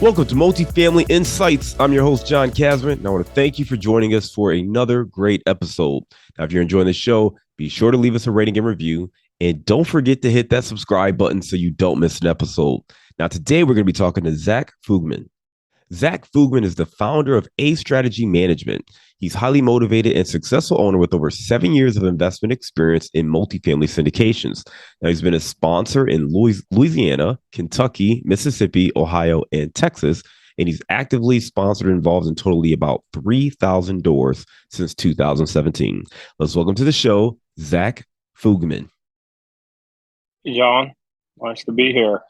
Welcome to Multifamily Insights. I'm your host, John Casman, and I want to thank you for joining us for another great episode. Now, if you're enjoying the show, be sure to leave us a rating and review, and don't forget to hit that subscribe button so you don't miss an episode. Now, today we're going to be talking to Zach Fugman. Zach Fugman is the founder of A Strategy Management. He's highly motivated and successful owner with over 7 years of investment experience in multifamily syndications. Now, he's been a sponsor in Louisiana, Kentucky, Mississippi, Ohio, and Texas, and he's actively sponsored and involved in totally about 3,000 doors since 2017. Let's welcome to the show, Zach Fugman. John, nice to be here.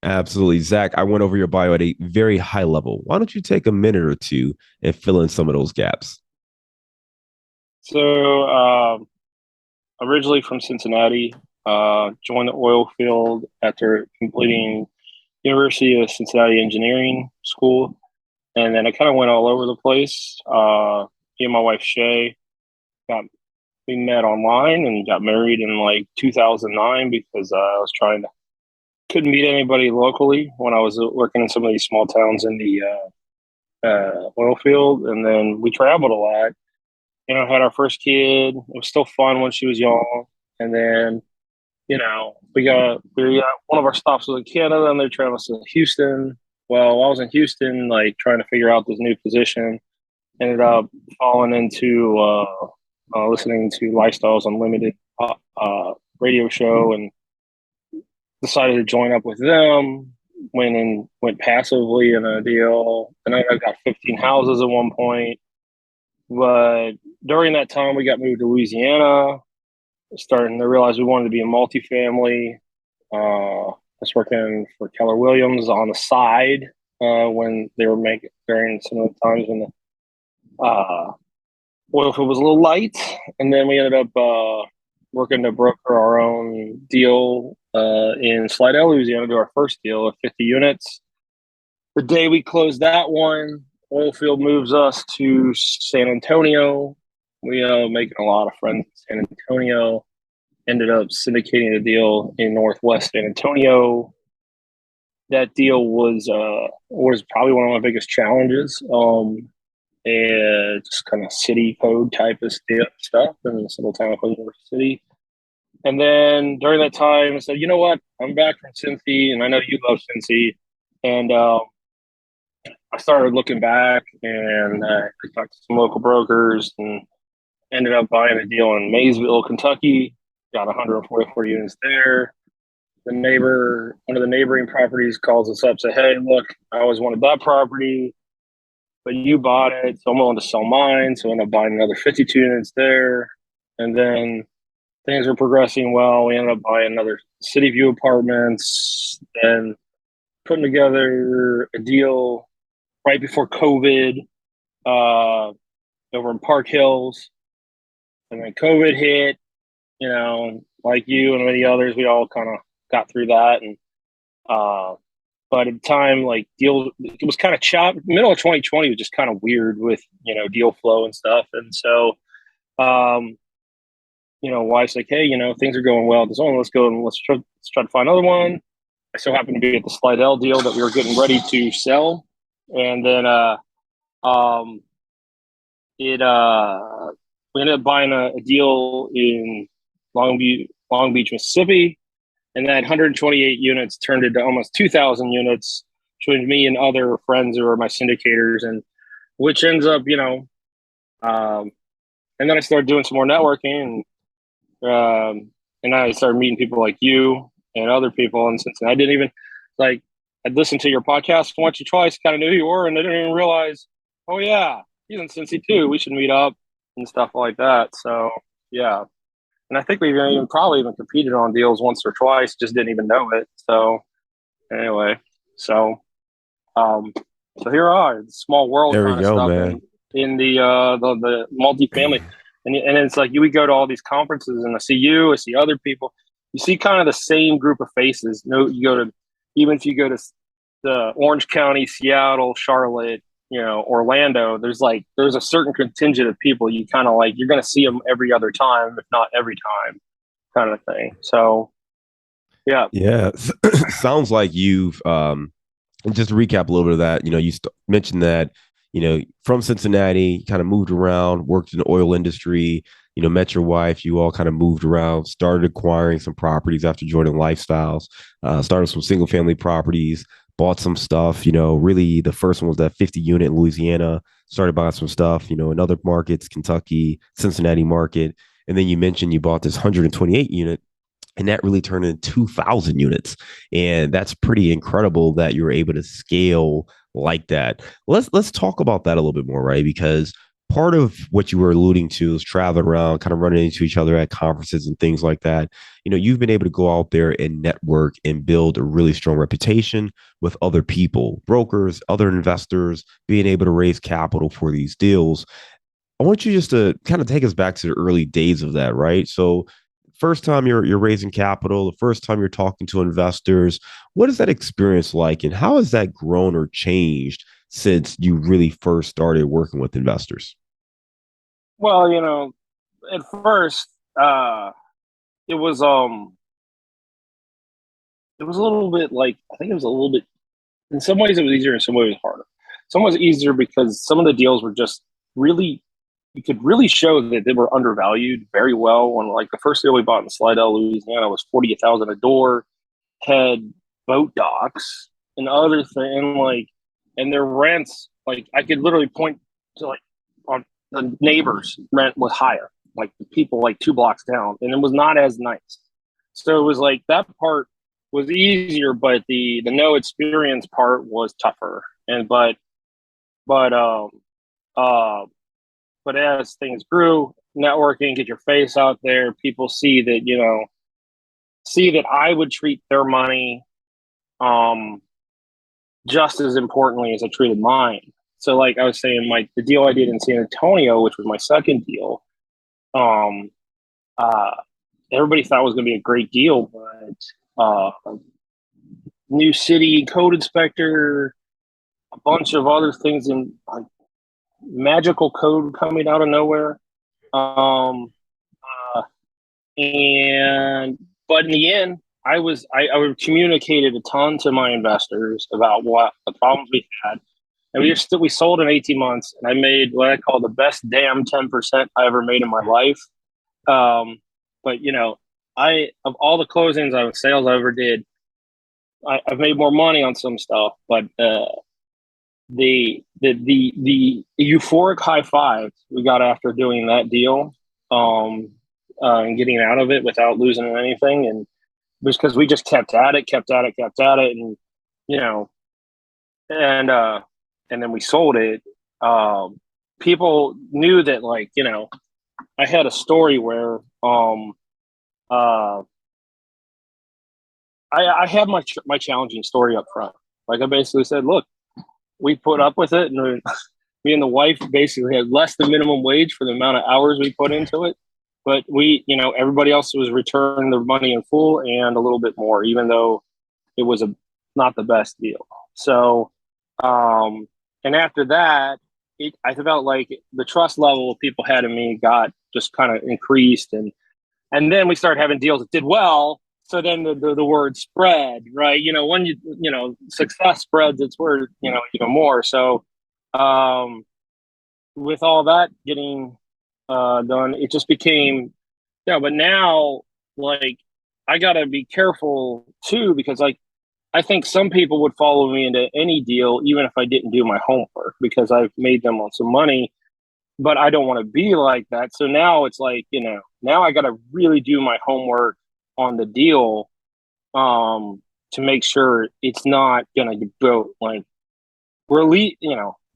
Absolutely. Zach, I went over your bio at a very high level. Why don't you take a minute or two and fill in some of those gaps? So, originally from Cincinnati, joined the oil field after completing University of Cincinnati Engineering School. And then I kind of went all over the place. Me and my wife, Shay, we met online and got married in like 2009 because I was couldn't meet anybody locally when I was working in some of these small towns in the oil field. And then we traveled a lot. Had our first kid. It was still fun when she was young. And then, we got one of our stops was in Canada, and they're traveling us to Houston. Well, I was in Houston, like trying to figure out this new position. Ended up falling into listening to Lifestyles Unlimited radio show, and decided to join up with them. Went passively in a deal. And I got 15 houses at one point. But during that time, we got moved to Louisiana, starting to realize we wanted to be a multifamily. I was working for Keller Williams on the side when they were during some of the times when the oil field was a little light. And then we ended up working to broker our own deal in Slidell, Louisiana, to our first deal of 50 units. The day we closed that one, oil field moves us to San Antonio. We making a lot of friends in San Antonio. Ended up syndicating a deal in Northwest San Antonio. That deal was probably one of my biggest challenges. And just kind of city code type of stuff in a single town called York City. And then during that time, I said, you know what? I'm back from Cincy, and I know you love Cincy. And I started looking back, and I talked to some local brokers and ended up buying a deal in Maysville, Kentucky. Got 144 units there. One of the neighboring properties calls us up, say, hey, look, I always wanted that property, but you bought it, so I'm willing to sell mine. So I ended up buying another 52 units there. And then things were progressing well. We ended up buying another City View Apartments, and putting together a deal right before COVID over in Park Hills. And then COVID hit, like you and many others, we all kind of got through that. And but at the time, like it was kind of choppy. Middle of 2020 was just kind of weird with, deal flow and stuff. And so, wife's like, hey, things are going well at this one. Let's go and let's try to find another one. I so happened to be at the Slidell deal that we were getting ready to sell. And then we ended up buying a deal in Long Beach, Mississippi, and that 128 units turned into almost 2,000 units between me and other friends who are my syndicators, and which ends up, and then I started doing some more networking, and I started meeting people like you and other people, and since I didn't even I'd listened to your podcast once or twice, kind of knew who you were, and I didn't even realize, oh yeah, he's in Cincy too. We should meet up and stuff like that. So yeah, and I think we've probably even competed on deals once or twice, just didn't even know it. So anyway, so here we are, small world There we kind of go, stuff man. in the multifamily, and it's like we go to all these conferences, and I see other people, you see kind of the same group of faces. Even if you go to the Orange County, Seattle, Charlotte, Orlando, there's a certain contingent of people you kind of you're going to see them every other time, if not every time, kind of thing. So, yeah. Yeah. Sounds like you've And just to recap a little bit of that, you mentioned that, from Cincinnati, kind of moved around, worked in the oil industry, met your wife, you all kind of moved around, started acquiring some properties after joining Lifestyles, started some single family properties, bought some stuff, really the first one was that 50 unit in Louisiana, started buying some stuff, in other markets, Kentucky, Cincinnati market. And then you mentioned you bought this 128 unit and that really turned into 2,000 units, and that's pretty incredible that you're able to scale like that. Let's talk about that a little bit more, right? Because part of what you were alluding to is traveling around, kind of running into each other at conferences and things like that. You've been able to go out there and network and build a really strong reputation with other people, brokers, other investors, being able to raise capital for these deals. I want you just to kind of take us back to the early days of that, right? So first time you're raising capital, the first time you're talking to investors, what is that experience like, and how has that grown or changed since you really first started working with investors? Well, at first, it was it was a little bit like I think it was a little bit. In some ways, it was easier. In some ways, it was harder. Some ways easier because some of the deals were just really you could really show that they were undervalued very well. When like the first deal we bought in Slidell, Louisiana, was 48,000 a door, had boat docks and other thing, and and their rents, like I could literally point to like on the neighbors' rent was higher, like the people like 2 blocks down, and it was not as nice. So it was like that part was easier, but the no experience part was tougher. And but uh but as things grew, networking, get your face out there, people see that I would treat their money um just as importantly as I treated mine. So like I was saying, like the deal I did in San Antonio, which was my second deal, um uh everybody thought it was gonna be a great deal, but new city code inspector, a bunch of other things in like magical code coming out of nowhere. Um uh, and but in the end, I communicated a ton to my investors about what the problems we had, and we sold in 18 months, and I made what I call the best damn 10% I ever made in my life. But I of all the closings on sales I ever did, I've made more money on some stuff, but the euphoric high five we got after doing that deal, um, and getting out of it without losing anything, and just because we just kept at it, kept at it, kept at it, and you know, and uh, and then we sold it. People knew that, like I had a story where uh, I had my challenging story up front. Like I basically said, look, we put up with it, and me and the wife basically had less than minimum wage for the amount of hours we put into it. But everybody else was returning their money in full and a little bit more, even though it was not the best deal. So, and after that, I felt like the trust level people had in me got just kind of increased, and then we started having deals that did well. So then the word spread, right? When success spreads, it's word even more. So with all that getting done, it just became But now, like, I gotta be careful too, because like I think some people would follow me into any deal, even if I didn't do my homework, because I've made them on some money. But I don't want to be like that. So now it's like, now I gotta really do my homework on the deal, to make sure it's not gonna go like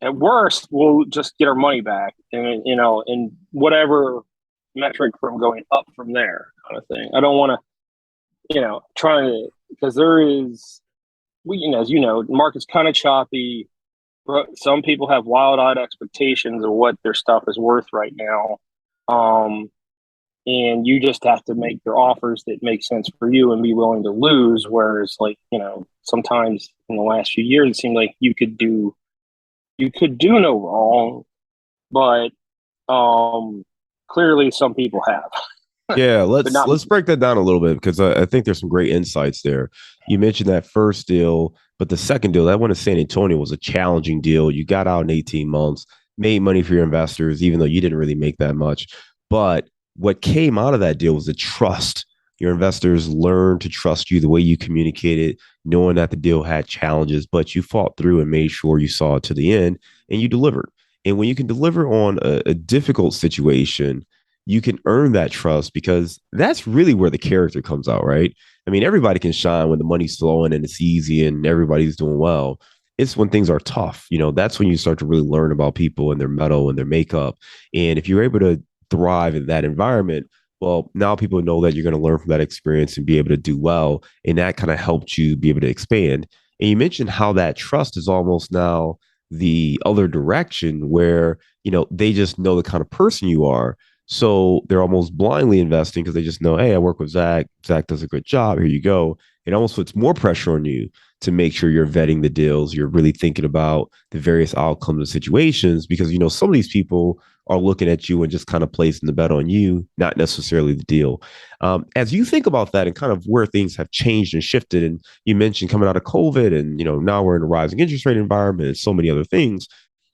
at worst we'll just get our money back, and and whatever metric from going up from there, kind of thing. I don't want to, try to, because there is, as the market's kind of choppy. Some people have wild-eyed expectations of what their stuff is worth right now, and you just have to make your offers that make sense for you and be willing to lose. Whereas, like, sometimes in the last few years, it seemed like you could do no wrong, but clearly some people have. Yeah, but let's not. let's break that down a little bit because I think there's some great insights there. You mentioned that first deal, but the second deal, that one in San Antonio, was a challenging deal. You got out in 18 months, made money for your investors, even though you didn't really make that much. But what came out of that deal was the trust. Your investors learned to trust you the way you communicated, knowing that the deal had challenges, but you fought through and made sure you saw it to the end and you delivered. And when you can deliver on a difficult situation, you can earn that trust because that's really where the character comes out, right? I mean, everybody can shine when the money's flowing and it's easy and everybody's doing well. It's when things are tough, that's when you start to really learn about people and their metal and their makeup. And if you're able to thrive in that environment, well, now people know that you're going to learn from that experience and be able to do well. And that kind of helped you be able to expand. And you mentioned how that trust is almost now the other direction where, they just know the kind of person you are, so they're almost blindly investing because they just know, hey, I work with Zach. Zach does a good job. Here you go. It almost puts more pressure on you to make sure you're vetting the deals. You're really thinking about the various outcomes and situations because, some of these people are looking at you and just kind of placing the bet on you, not necessarily the deal. As you think about that and kind of where things have changed and shifted, and you mentioned coming out of COVID and, now we're in a rising interest rate environment and so many other things,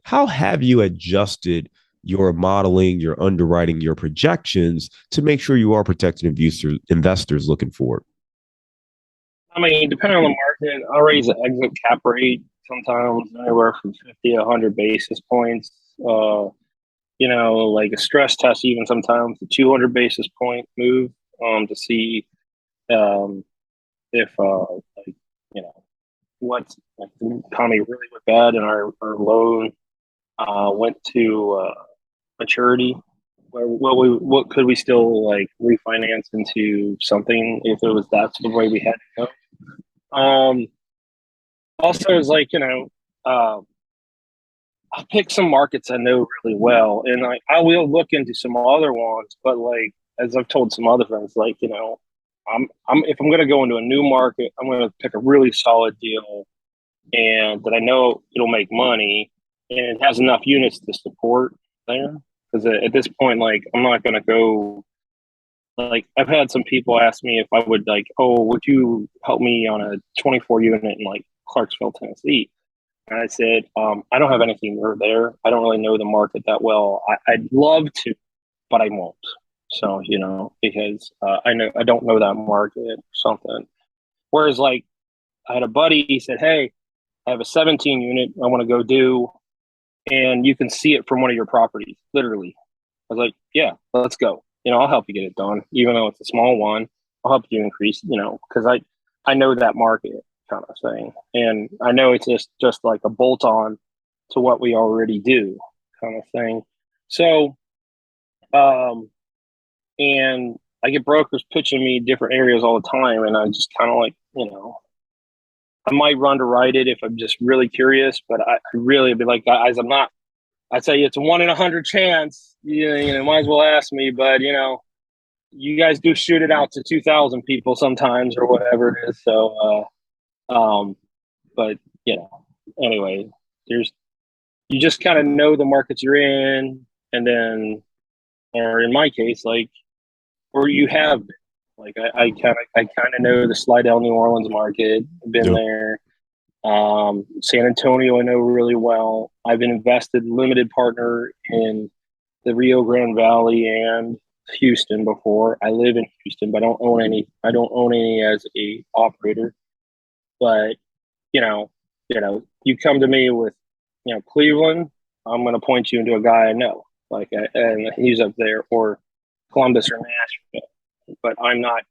how have you adjusted your modeling, your underwriting, your projections to make sure you are protecting investors looking forward? I mean, depending on the market, I'll raise the exit cap rate sometimes anywhere from 50 to 100 basis points. Like a stress test, even sometimes the 200 basis point move to see um, if, like, you know, what's like the economy really went bad and our loan went to maturity. What could we still like refinance into something if it was that's the way we had to go? Also, is like uh, I pick some markets I know really well, and I will look into some other ones. But like as I've told some other friends, like I'm if I'm going to go into a new market, I'm going to pick a really solid deal, and that I know it'll make money, and it has enough units to support there. Because at this point, like I'm not going to go. Like I've had some people ask me if I would like, oh, would you help me on a 24 unit in like Clarksville, Tennessee? And I said, I don't have anything near there. I don't really know the market that well. I'd love to, but I won't. So, because I know I don't know that market or something. Whereas, like, I had a buddy, he said, hey, I have a 17 unit I want to go do, and you can see it from one of your properties, literally. I was like, yeah, let's go. I'll help you get it done, even though it's a small one. I'll help you increase, because I know that market kind of thing, and I know it's just like a bolt on to what we already do, kind of thing. So, and I get brokers pitching me different areas all the time, and I just kind of like, I might run to write it if I'm just really curious, but I really be like, guys, I'm not. I'd say it's a 1 in 100 chance. Might as well ask me, but you guys do shoot it out to 2,000 people sometimes or whatever it is. So, but anyway, you just kind of know the markets you're in, and then, or in my case, like, or you have been. Like I kind of know the Slidell, New Orleans market. I've been Yep. there. San Antonio, I know really well. I've been invested limited partner in the Rio Grande Valley and Houston before. I live in Houston, but I don't own any. I don't own any as a operator. But you know, you come to me with Cleveland, I'm going to point you into a guy I know, like, and he's up there, or Columbus or Nashville. But I'm not.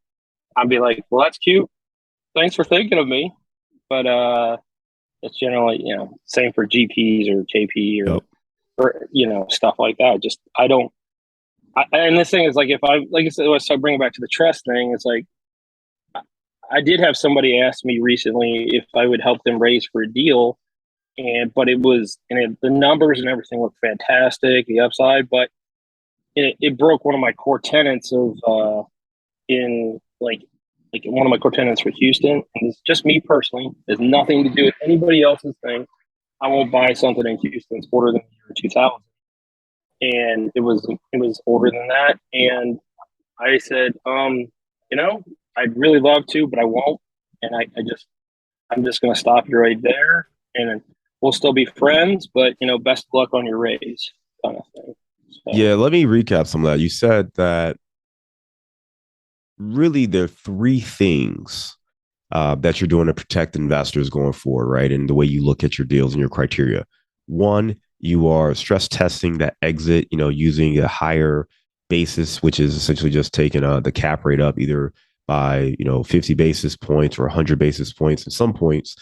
I'd be like, well, that's cute. Thanks for thinking of me. But it's generally same for GPs or KP Yep. or stuff like that. Just I don't. And this thing is like if I like I said, so I bring it back to the trust thing. It's like I did have somebody ask me recently if I would help them raise for a deal, but it was the numbers and everything looked fantastic, the upside, but it broke one of my core tenets of in like one of my core tenets for Houston. And it's just me personally. There's nothing to do with anybody else's thing. I won't buy something in Houston that's older than the year 2000. And it was older than that. And I said, I'd really love to, but I won't. And I'm just going to stop you right there. And we'll still be friends, but, best of luck on your raise kind of thing. Yeah, So, let me recap some of that. You said that really there are three things that you're doing to protect investors going forward, right? And the way you look at your deals and your criteria. One, you are stress testing that exit, using a higher basis, which is essentially just taking the cap rate up either by, 50 basis points or 100 basis points. And some points,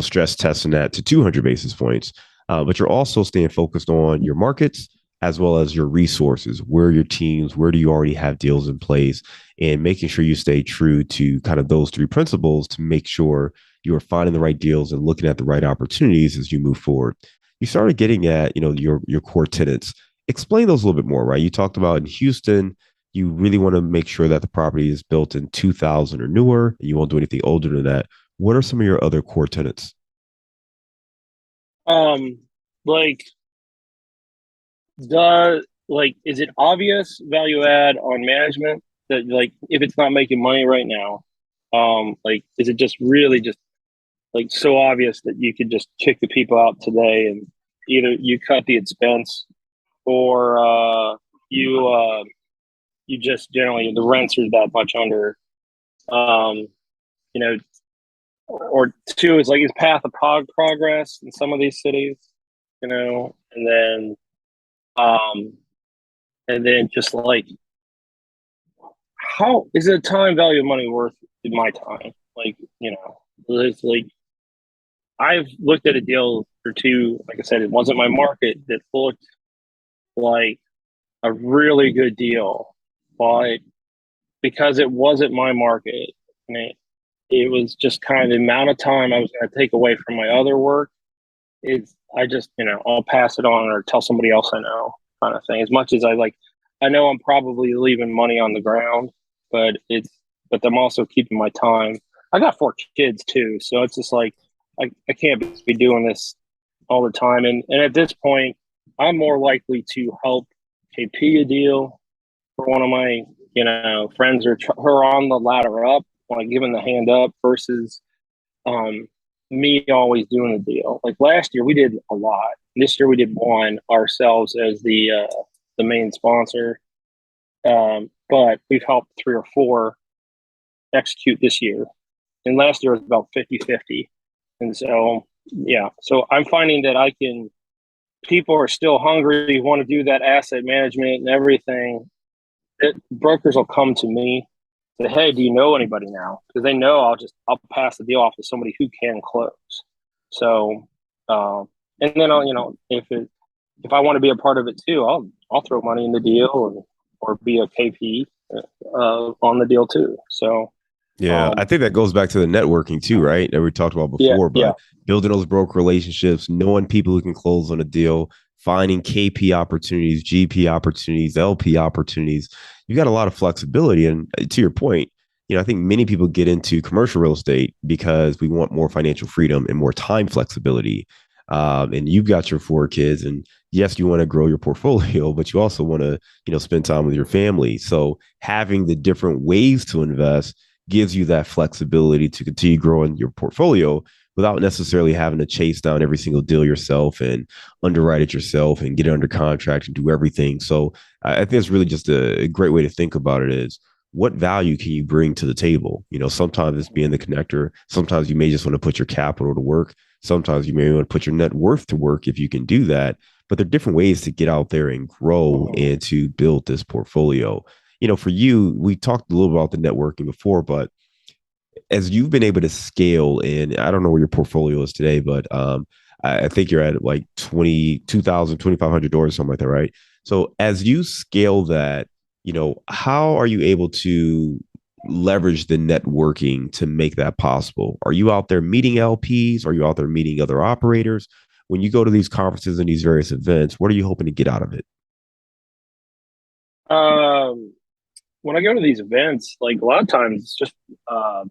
stress testing that to 200 basis points. But you're also staying focused on your markets as well as your resources. Where are your teams? Where do you already have deals in place? And making sure you stay true to kind of those three principles to make sure you are finding the right deals and looking at the right opportunities as you move forward. You started getting at, your core tenants. Explain those a little bit more, right? You talked about in Houston, you really want to make sure that the property is built in 2000 or newer, and you won't do anything older than that. What are some of your other core tenants? um, like, is it obvious value add on management that, like, if it's not making money right now, is it just really just like so obvious that you could just kick the people out today and either you cut the expense or you just generally the rents are that much under, um, you know, or two is like is path of progress in some of these cities, and um, just like how is it time value of money worth my time? Like, it's like I've looked at a deal or two. Like I said, it wasn't my market that looked like a really good deal, but because it wasn't my market, and it was just kind of the amount of time I was going to take away from my other work. It's I just I'll pass it on or tell somebody else I know kind of thing. As much as I know I'm probably leaving money on the ground, but I'm also keeping my time. I got four kids too, so it's just like I can't be doing this all the time. And at this point, I'm more likely to help KP a deal for one of my friends or her on the ladder up, like giving the hand up versus um, me always doing the deal. Like last year, we did a lot. This year, we did one ourselves as the main sponsor, but we've helped three or four execute this year. And last year was about 50-50. And so, yeah, so I'm finding that people are still hungry, want to do that asset management and everything. Brokers will come to me, say, "Hey, do you know anybody now?" Because they know I'll pass the deal off to somebody who can close. So, and then if I want to be a part of it too, I'll throw money in the deal or be a KP on the deal too. So, Yeah, I um, think that goes back to the networking too, right? That we talked about yeah, before, yeah. but building those broker relationships, knowing people who can close on a deal, finding KP opportunities, GP opportunities, LP opportunities. You got a lot of flexibility. And to your point, I think many people get into commercial real estate because we want more financial freedom and more time flexibility. And you've got your four kids, and yes, you want to grow your portfolio, but you also want to, spend time with your family. So having the different ways to invest gives you that flexibility to continue growing your portfolio without necessarily having to chase down every single deal yourself and underwrite it yourself and get it under contract and do everything. So I think it's really just a great way to think about it is what value can you bring to the table? Sometimes it's being the connector. Sometimes you may just want to put your capital to work. Sometimes you may want to put your net worth to work if you can do that. But there are different ways to get out there and grow Mhm. and to build this portfolio. For you, we talked a little about the networking before, but as you've been able to scale, and I don't know where your portfolio is today, but I think you're at like 22,000, $2,500, something like that, right? So as you scale that, how are you able to leverage the networking to make that possible? Are you out there meeting LPs? Are you out there meeting other operators? When you go to these conferences and these various events, what are you hoping to get out of it? Um, when I go to these events, like a lot of times uh,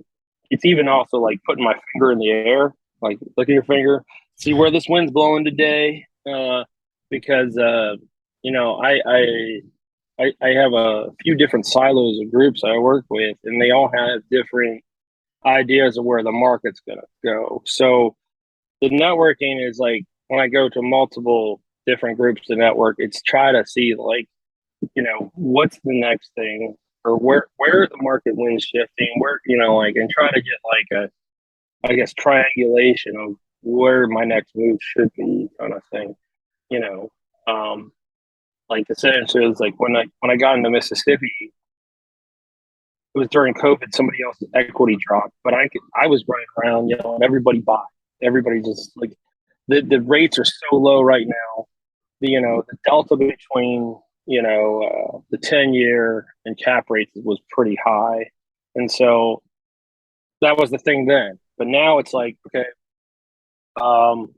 it's even also like putting my finger in the air, like look at your finger, see where this wind's blowing today, because I I have a few different silos of groups I work with, and they all have different ideas of where the market's going to go. So the networking is like when I go to multiple different groups to network, it's try to see like, what's the next thing or where the market winds shifting, where, like, and try to get like I guess, triangulation of where my next move should be kind of thing, you know. Um, like essentially, it's like when I got into Mississippi, it was during COVID. Somebody else's equity dropped, but I was running around yelling, "Everybody buy!" Everybody just like the rates are so low right now. The delta between the 10-year and cap rates was pretty high, and so that was the thing then. But now it's like, okay, um,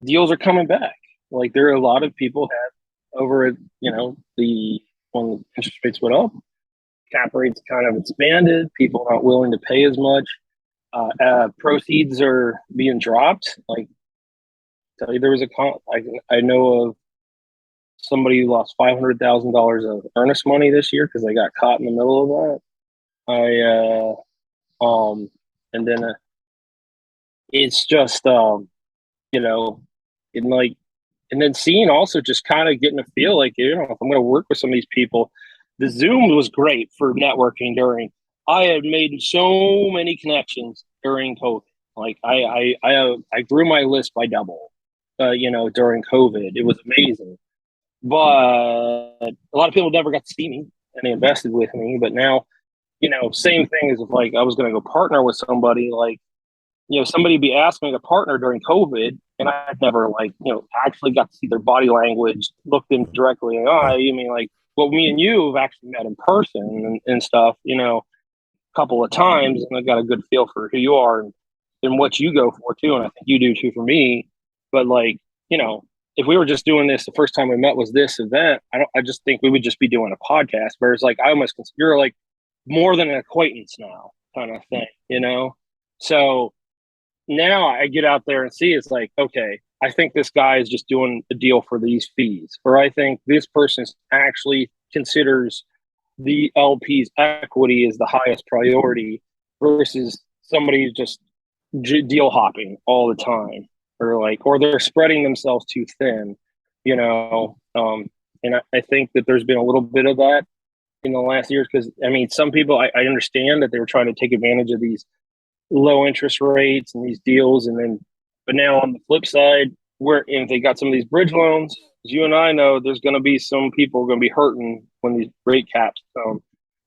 deals are coming back. Like there are a lot of people had over the when the interest rates went up, cap rates kind of expanded. People not willing to pay as much. Proceeds are being dropped. Like tell you, there was I know of somebody who lost $500,000 of earnest money this year because they got caught in the middle of that. And then it's just you know, and like and then seeing also just kind of getting a feel like if I'm going to work with some of these people. The Zoom was great for networking during. I had made so many connections during COVID. Like I grew my list by double. During COVID, it was amazing. But a lot of people never got to see me, and they invested with me. But now, same thing as if like I was going to go partner with somebody. Like somebody would be asking me to partner during COVID, and I'd never actually got to see their body language, looked them directly in the eye. You mean like, well, me and you have actually met in person and stuff, a couple of times, and I got a good feel for who you are and what you go for too, and I think you do too for me. But like, if we were just doing this the first time we met was this event, I just think we would just be doing a podcast. Whereas like I almost consider like more than an acquaintance now, kind of thing. So now I get out there and see it's like, okay, I think this guy is just doing a deal for these fees, or I think this person actually considers the LP's equity is the highest priority versus somebody who's just deal hopping all the time, or they're spreading themselves too thin, you know. And I think that there's been a little bit of that in the last years because I mean, some people I understand that they were trying to take advantage of these low interest rates and these deals, but now on the flip side, where if they got some of these bridge loans, as you and I know, there's going to be some people going to be hurting when these rate caps come,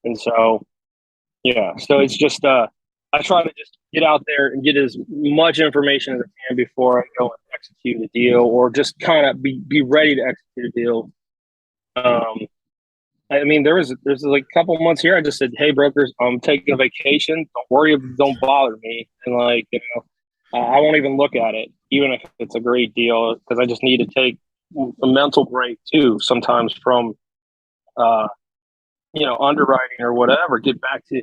and so yeah, so it's just I try to just get out there and get as much information as I can before I go and execute a deal, or just kind of be ready to execute a deal. Um, I mean, there's like a couple months here. I just said, "Hey, brokers, I'm taking a vacation. Don't worry, don't bother me." And like, I won't even look at it, even if it's a great deal, because I just need to take a mental break too. Sometimes from, underwriting or whatever. Get back to,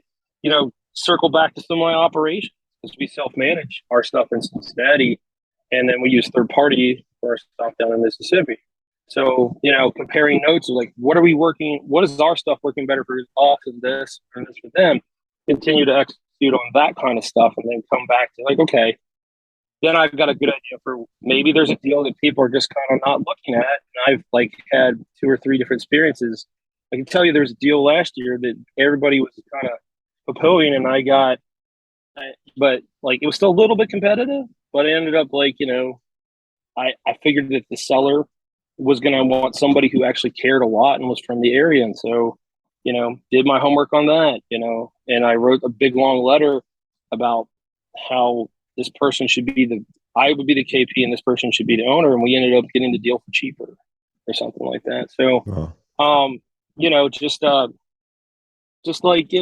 circle back to some of my operations because we self manage our stuff in Cincinnati, and then we use third party for our stuff down in Mississippi. So, comparing notes of like, what is our stuff working better for us and this for them, continue to execute on that kind of stuff and then come back to like, okay, then I've got a good idea for maybe there's a deal that people are just kind of not looking at. And I've like had 2 or 3 different experiences. I can tell you there was a deal last year that everybody was kind of proposing and but like it was still a little bit competitive, but it ended up like, I figured that the seller was going to want somebody who actually cared a lot and was from the area. And so, did my homework on that, and I wrote a big long letter about how this person I would be the KP and this person should be the owner. And we ended up getting the deal for cheaper or something like that. So, just like,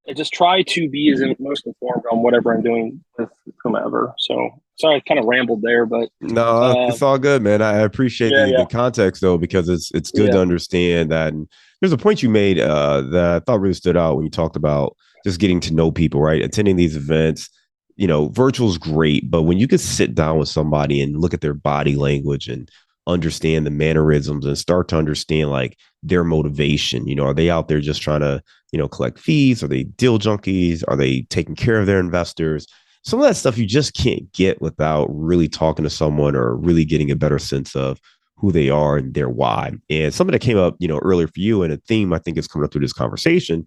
I just try to be as most informed on whatever I'm doing with whomever. So sorry, I kind of rambled there, but no, it's all good, man. I appreciate the context though, because it's good to understand that. And there's a point you made that I thought really stood out when you talked about just getting to know people, right? Attending these events, virtual is great, but when you can sit down with somebody and look at their body language and understand the mannerisms and start to understand like their motivation. Are they out there just trying to, collect fees? Are they deal junkies? Are they taking care of their investors? Some of that stuff you just can't get without really talking to someone or really getting a better sense of who they are and their why. And something that came up, earlier for you, and a theme I think is coming up through this conversation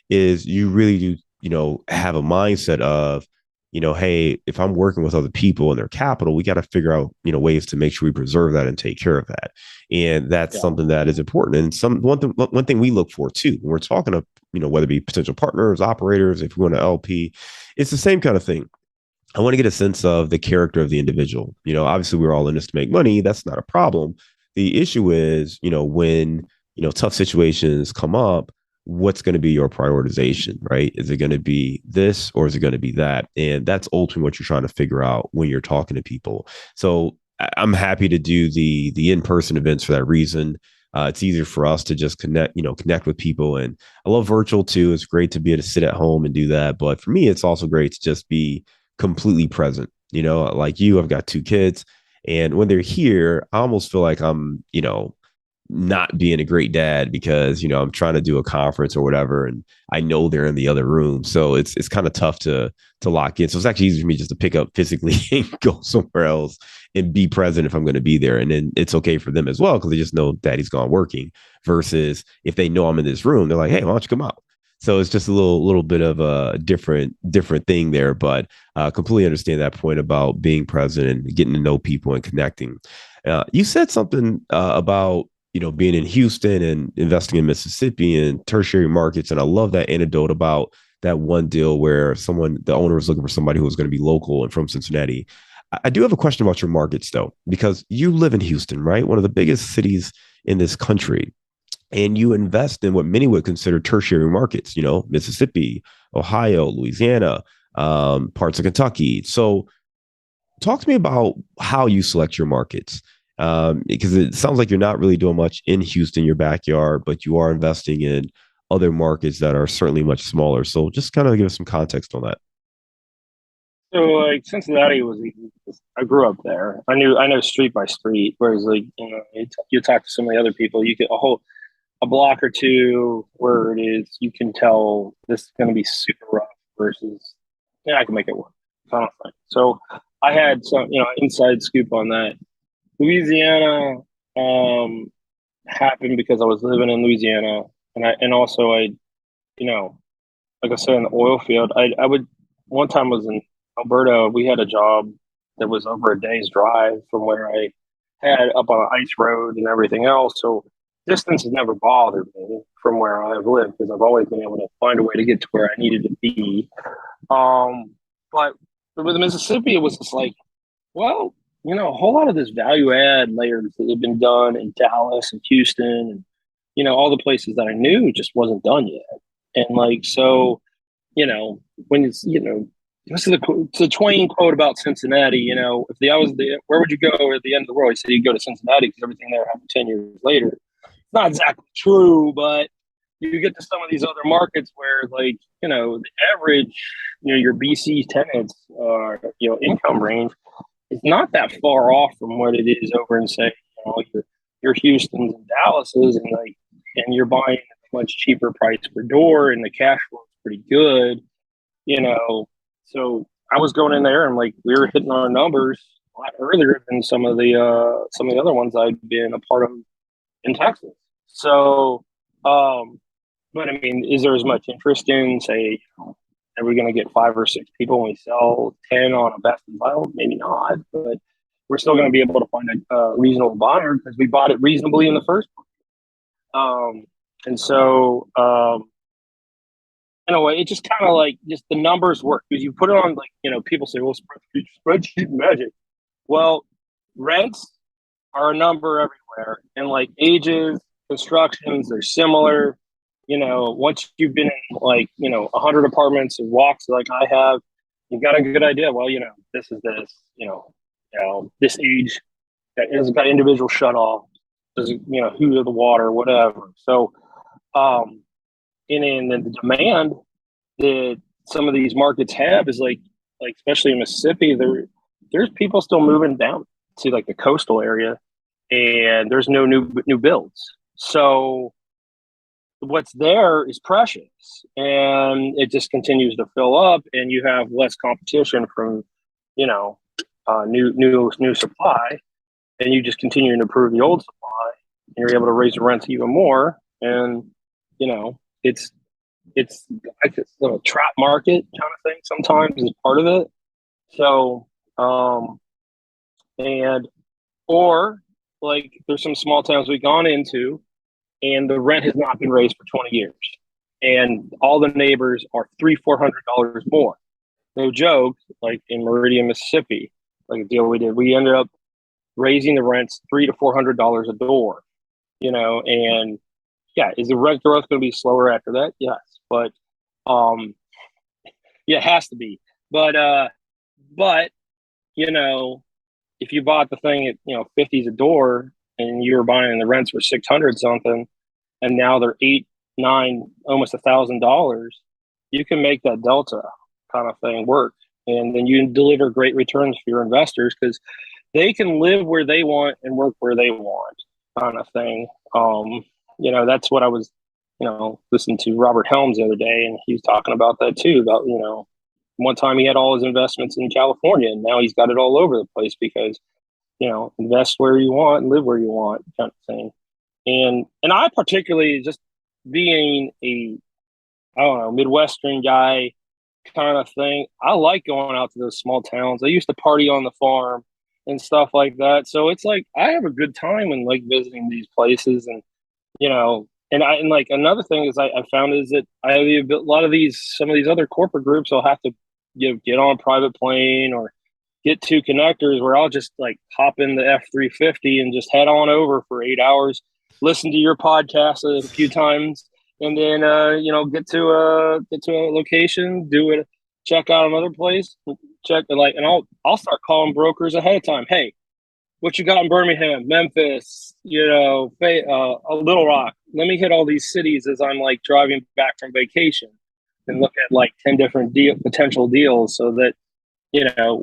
is you really do, have a mindset of, hey, if I'm working with other people and their capital, we got to figure out, ways to make sure we preserve that and take care of that. And that's something that is important. And one thing we look for too, when we're talking to, whether it be potential partners, operators, if we want to LP, it's the same kind of thing. I want to get a sense of the character of the individual. Obviously we're all in this to make money. That's not a problem. The issue is, when, tough situations come up, what's going to be your prioritization, right? Is it going to be this or is it going to be that? And that's ultimately what you're trying to figure out when you're talking to people. So I'm happy to do the in-person events for that reason. It's easier for us to just connect with people. And I love virtual too. It's great to be able to sit at home and do that. But for me, it's also great to just be completely present. Like you, I've got two kids. And when they're here, I almost feel like I'm, not being a great dad because, I'm trying to do a conference or whatever. And I know they're in the other room. So it's kind of tough to lock in. So it's actually easy for me just to pick up physically and go somewhere else and be present if I'm going to be there. And then it's okay for them as well, because they just know daddy's gone working, versus if they know I'm in this room, they're like, hey, why don't you come out? So it's just a little bit of a different thing there, but completely understand that point about being present and getting to know people and connecting. You said something about being in Houston and investing in Mississippi and tertiary markets, and I love that anecdote about that one deal where the owner was looking for somebody who was going to be local and from Cincinnati. I do have a question about your markets though, because you live in Houston, right? One of the biggest cities in this country, and you invest in what many would consider tertiary markets, Mississippi, Ohio, Louisiana, parts of Kentucky. So talk to me about how you select your markets. Because it sounds like you're not really doing much in Houston, your backyard, but you are investing in other markets that are certainly much smaller. So just kind of give us some context on that. So like Cincinnati was, I grew up there. I know street by street. Whereas like you talk to some of the other people, you get a block or two where it is, you can tell this is going to be super rough versus yeah, I can make it work kind of thing. So I had some inside scoop on that. Louisiana happened because I was living in Louisiana, and also like I said, in the oil field, I would one time was in Alberta. We had a job that was over a day's drive from where I had up on an ice road and everything else. So distance has never bothered me from where I've lived because I've always been able to find a way to get to where I needed to be. But with Mississippi, it was just like, well, a whole lot of this value add layers that have been done in Dallas and Houston and, all the places that I knew just wasn't done yet. And like, so, when it's, this is the Twain quote about Cincinnati, if I was where would you go at the end of the world? He said, you'd go to Cincinnati because everything there happened 10 years later. It's not exactly true, but you get to some of these other markets where like, the average, your BC tenants, income range is not that far off from what it is over in say, your Houston's and Dallas's, and you're buying a much cheaper price per door, and the cash flow is pretty good, So I was going in there and like we were hitting our numbers a lot earlier than some of the other ones I'd been a part of in Texas. So, but I mean, is there as much interest in say? Are we going to get 5 or 6 people when we sell 10 on a best and final? Maybe not, but we're still going to be able to find a reasonable buyer because we bought it reasonably in the first place. And so, in a way, it just kind of like just the numbers work because you put it on like, people say, well, spreadsheet magic. Well, rents are a number everywhere and like ages, constructions, they're similar. Once you've been in like, 100 apartments and walks like I have, you've got a good idea. Well, this is this, this age that has got individual shut off, does who to the water, whatever. So, and then the demand that some of these markets have is like especially in Mississippi, there's people still moving down to like the coastal area and there's no new builds. So what's there is precious, and it just continues to fill up, and you have less competition from, you know, new supply, and you just continue to improve the old supply, and you're able to raise the rents even more. And you know, it's like this little trap market kind of thing sometimes is part of it. So, and or like there's some small towns we've gone into, and the rent has not been raised for 20 years, and all the neighbors are $300-400 more. No joke. Like in Meridian, Mississippi, like a deal we did, we ended up raising the rents $300-400 a door. You know, and yeah, is the rent growth going to be slower after that? Yes, but yeah, it has to be. But you know, if you bought the thing at 50s a door, and you were buying and the rents were 600 something, and now they're 8, 9, almost $1,000, you can make that delta kind of thing work, and then you can deliver great returns for your investors because they can live where they want and work where they want, kind of thing. That's what I was, listening to Robert Helms the other day, and he was talking about that too. About one time he had all his investments in California, and now he's got it all over the place because invest where you want and live where you want, kind of thing. And I particularly, just being a, I don't know, Midwestern guy kind of thing, I like going out to those small towns. I used to party on the farm and stuff like that. So it's like I have a good time when like visiting these places, and and like another thing is I found is that I have a lot of some of these other corporate groups will have to get on a private plane or get two connectors where I'll just like hop in the F-350 and just head on over for 8 hours, listen to your podcast a few times, and then get to a location, do it, check out another place, and I'll start calling brokers ahead of time. Hey, what you got in Birmingham, Memphis, Little Rock? Let me hit all these cities as I'm like driving back from vacation, and look at like 10 different potential deals, so that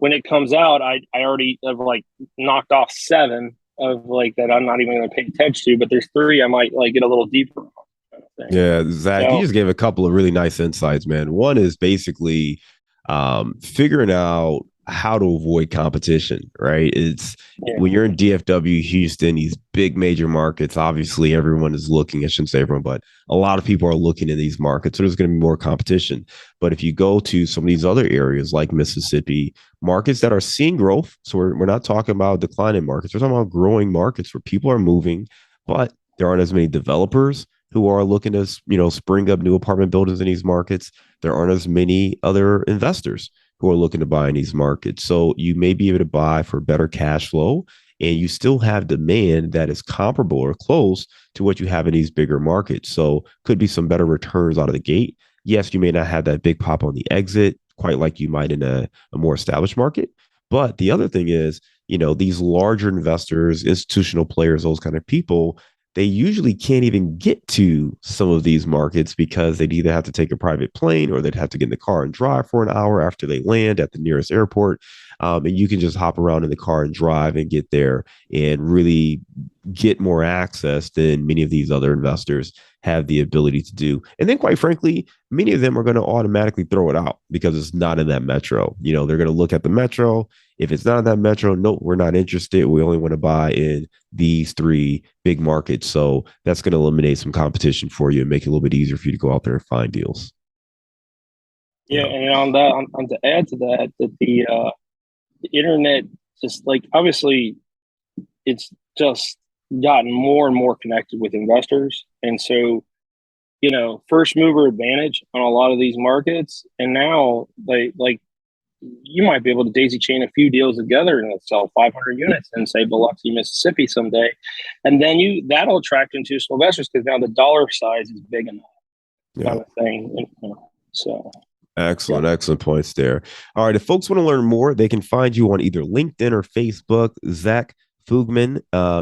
when it comes out, I already have like knocked off 7 of like that I'm not even going to pay attention to, but there's 3 I might like get a little deeper on, kind of thing. Yeah, Zach, you just gave a couple of really nice insights, man. One is basically figuring out how to avoid competition, right? It's when you're in DFW, Houston, these big major markets, obviously everyone is looking, I shouldn't say everyone, but a lot of people are looking in these markets. So there's going to be more competition. But if you go to some of these other areas like Mississippi, markets that are seeing growth, so we're not talking about declining markets, we're talking about growing markets where people are moving, but there aren't as many developers who are looking to, spring up new apartment buildings in these markets. There aren't as many other investors who are looking to buy in these markets. So you may be able to buy for better cash flow, and you still have demand that is comparable or close to what you have in these bigger markets. So could be some better returns out of the gate. Yes, you may not have that big pop on the exit, quite like you might in a more established market. But the other thing is, these larger investors, institutional players, those kind of people, they usually can't even get to some of these markets because they'd either have to take a private plane or they'd have to get in the car and drive for an hour after they land at the nearest airport. And you can just hop around in the car and drive and get there and really get more access than many of these other investors have the ability to do. And then, quite frankly, many of them are going to automatically throw it out because it's not in that metro. They're going to look at the metro. If it's not in that metro, no, we're not interested. We only want to buy in these 3 big markets. So that's going to eliminate some competition for you and make it a little bit easier for you to go out there and find deals. Yeah, and on that, on to add to that, the internet, just like, obviously it's just gotten more and more connected with investors, and so first mover advantage on a lot of these markets, and now like you might be able to daisy chain a few deals together and sell 500 units in, say, Biloxi, Mississippi someday, and then that'll attract institutional investors because now the dollar size is big enough, kind of thing. So excellent points there. All right, if folks want to learn more, they can find you on either LinkedIn or Facebook, Zach Fugman.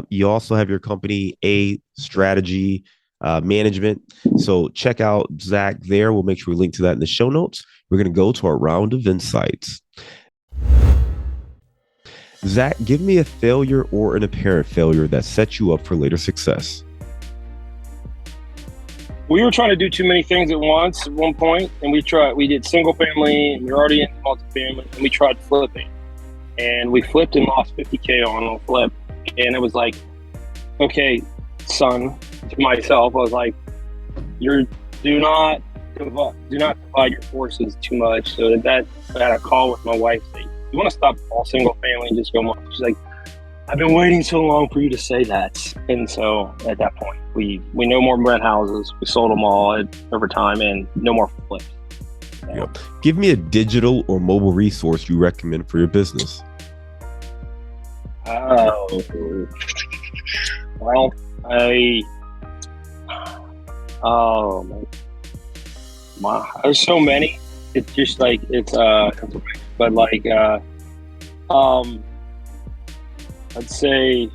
You also have your company, A Strategy Management. So check out Zach there. We'll make sure we link to that in the show notes. We're going to go to our round of insights. Zach, give me a failure or an apparent failure that sets you up for later success. We were trying to do too many things at once at one point, and we did single family, and we were already in multifamily, and we tried flipping, and we flipped and lost 50K on a flip, and it was like, okay, son, to myself, I was like, you're do not divide your forces too much. So that I had a call with my wife saying, you want to stop all single family and just go multi? She's like, I've been waiting so long for you to say that. And so at that point, we no more rent houses. We sold them all over time, and no more flips. Yeah. Give me a digital or mobile resource you recommend for your business. Oh, well, there's so many. It's just like but like I'd say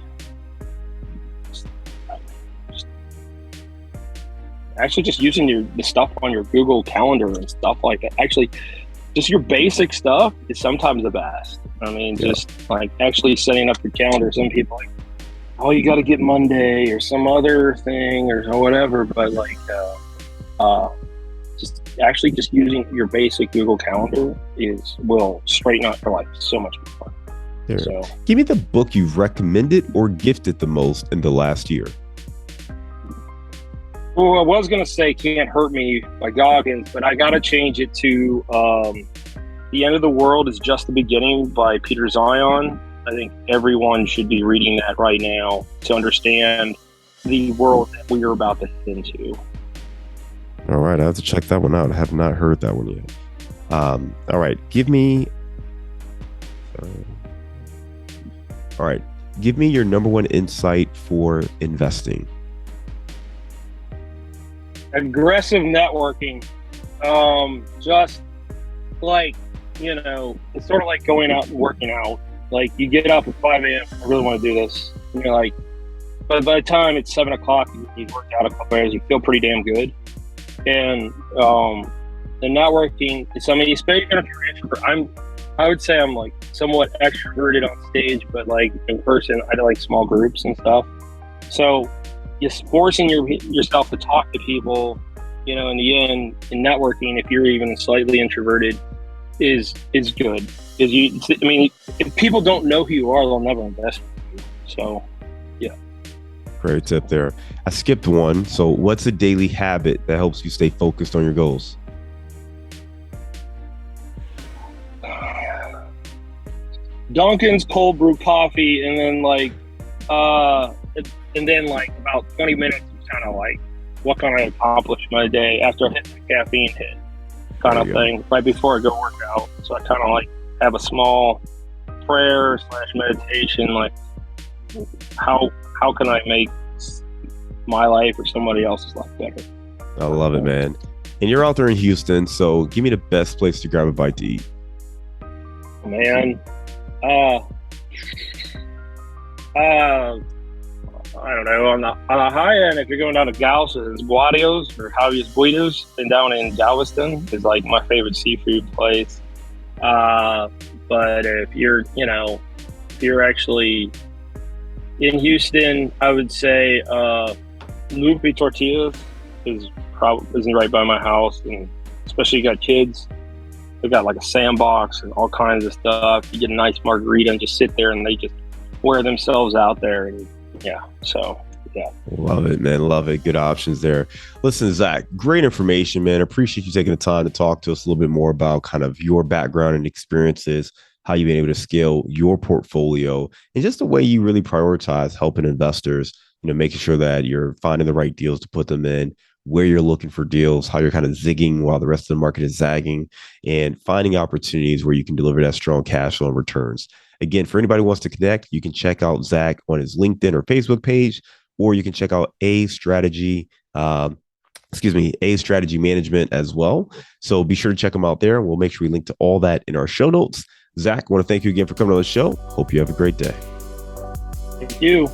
actually just using the stuff on your Google Calendar and stuff like that. Actually, just your basic stuff is sometimes the best. I mean, just like actually setting up your calendar. Some people like, oh, you got to get Monday or some other thing or whatever. But like, just using your basic Google Calendar will straighten out your life so much more. So, give me the book you've recommended or gifted the most in the last year. Well, I was going to say Can't Hurt Me by Goggins, but I got to change it to The End of the World is Just the Beginning by Peter Zion. I think everyone should be reading that right now to understand the world that we are about to head into. All right, I have to check that one out. I have not heard that one yet. All right, give me your number one insight for investing. Aggressive networking. Just like, it's sort of like going out and working out. Like, you get up at 5 a.m. I really want to do this. And you're like, but by the time it's 7 o'clock, you've worked out a couple hours, you feel pretty damn good. And the networking, especially if you're introvert, I would say I'm like somewhat extroverted on stage, but like in person, I like small groups and stuff. So just forcing yourself to talk to people, in the end, in networking, if you're even slightly introverted, is good. If people don't know who you are, they'll never invest in you. So, yeah. Great tip there. I skipped one. So what's a daily habit that helps you stay focused on your goals? Dunkin's cold brew coffee, and then about 20 minutes, kind of like, what can I accomplish my day after I hit the caffeine hit, kind of thing, right before I go work out. So I kind of like have a small prayer / meditation, like how can I make my life or somebody else's life better? I love it, man. And you're out there in Houston, so give me the best place to grab a bite to eat. Man, I don't know. On the high end, if you're going down to Gauss's, Guadios or Javier's Buidos, and down in Galveston is like my favorite seafood place. But if you're actually in Houston, I would say Lupe Tortillas isn't right by my house, and especially you got kids. They got like a sandbox and all kinds of stuff. You get a nice margarita and just sit there, and they just wear themselves out there. And yeah. Love it, man. Love it. Good options there. Listen, Zach, great information, man. Appreciate you taking the time to talk to us a little bit more about kind of your background and experiences, how you've been able to scale your portfolio, and just the way you really prioritize helping investors, making sure that you're finding the right deals to put them in, where you're looking for deals, how you're kind of zigging while the rest of the market is zagging, and finding opportunities where you can deliver that strong cash flow and returns. Again, for anybody who wants to connect, you can check out Zach on his LinkedIn or Facebook page, or you can check out A Strategy Management as well. So be sure to check them out there. We'll make sure we link to all that in our show notes. Zach, I want to thank you again for coming on the show. Hope you have a great day. Thank you.